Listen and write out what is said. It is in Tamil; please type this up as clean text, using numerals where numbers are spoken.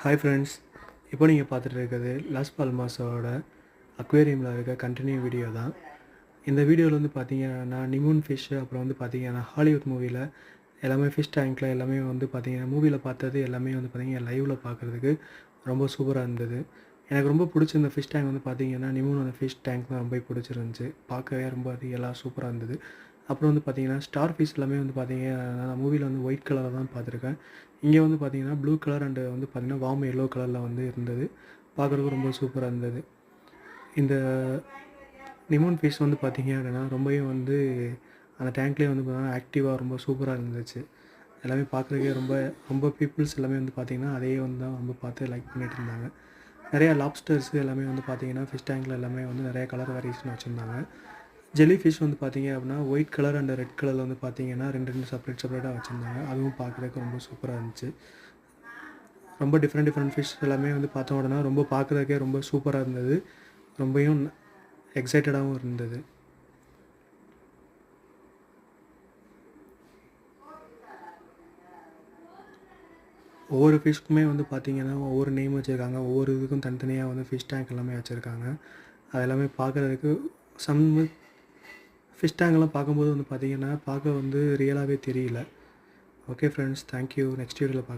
ஹாய் ஃப்ரெண்ட்ஸ், இப்போ நீங்கள் பார்த்துட்டு இருக்கிறது லாஸ் பால்மாஸோட அக்வேரியமில் இருக்க கண்டினியூ வீடியோ தான். இந்த வீடியோவில் வந்து பார்த்தீங்கன்னா நிமூன் ஃபிஷ், அப்புறம் வந்து பார்த்தீங்கன்னா ஹாலிவுட் மூவியில் எல்லாமே ஃபிஷ் டேங்க்கில் எல்லாமே வந்து பார்த்தீங்கன்னா மூவியில் பார்த்தது எல்லாமே வந்து பார்த்தீங்கன்னா லைவில் பார்க்குறதுக்கு ரொம்ப சூப்பராக இருந்தது. எனக்கு ரொம்ப பிடிச்சிருந்த ஃபிஷ் டேங்க் வந்து பார்த்தீங்கன்னா நிமூன் அந்த ஃபிஷ் டேங்க் தான் ரொம்ப பிடிச்சிருந்துச்சி. பார்க்கவே ரொம்ப ரியலாக சூப்பராக இருந்தது. அப்புறம் வந்து பார்த்தீங்கன்னா ஸ்டார் ஃபிஷ் எல்லாமே வந்து பார்த்தீங்கன்னா நான் மூவியில் வந்து ஒயிட் கலரில் தான் பார்த்துருக்கேன். இங்கே வந்து பார்த்தீங்கன்னா ப்ளூ கலர் அண்டு வந்து பார்த்தீங்கன்னா வார்ம் எல்லோ கலரில் வந்து இருந்தது. பார்க்குறதுக்கு ரொம்ப சூப்பராக இருந்தது. இந்த நிமோன் ஃபிஷ் வந்து பார்த்தீங்க அப்படின்னா ரொம்பவே வந்து அந்த டேங்க்லேயே வந்து பார்த்தீங்கன்னா ஆக்டிவாக ரொம்ப சூப்பராக இருந்துச்சு. எல்லாமே பார்க்குறதுக்கே ரொம்ப ரொம்ப பீப்புள்ஸ் எல்லாமே வந்து பார்த்திங்கன்னா அதையே வந்து தான் ரொம்ப பார்த்து லைக் பண்ணிகிட்டு இருந்தாங்க. நிறையா லாப்ஸ்டர்ஸ் எல்லாமே வந்து பார்த்திங்கன்னா ஃபிஷ் டேங்கில் எல்லாமே வந்து நிறையா கலர் வேரியேஷன் வச்சுருந்தாங்க. ஜெல்லி ஃபிஷ் வந்து பார்த்திங்க அப்படின்னா ஒயிட் கலர் அண்ட் ரெட் கலரில் வந்து பார்த்திங்கன்னா ரெண்டு செப்பரேட்டாக வச்சுருந்தாங்க. அதுவும் பார்க்குறதுக்கு ரொம்ப சூப்பராக இருந்துச்சு. ரொம்ப டிஃப்ரெண்ட் ஃபிஷ் எல்லாமே வந்து பார்த்தோம் அப்படின்னா ரொம்ப பார்க்குறதுக்கே ரொம்ப சூப்பராக இருந்தது. ரொம்பவும் எக்ஸைட்டடாகவும் இருந்தது. ஒவ்வொரு ஃபிஷ்க்குமே வந்து பார்த்திங்கன்னா ஒவ்வொரு நேம் வச்சுருக்காங்க. ஒவ்வொரு இதுக்கும் தனித்தனியாக வந்து ஃபிஷ் டேங்க் எல்லாமே வச்சுருக்காங்க. அது எல்லாமே பார்க்குறதுக்கு ஃபிஷ் டேங்க்லாம் பார்க்கும்போது வந்து பார்த்திங்கன்னா பார்க்க வந்து ரியலாகவே தெரியல. Okay friends, thank you. நெக்ஸ்ட் வீடியோவில் பார்க்கலாம்.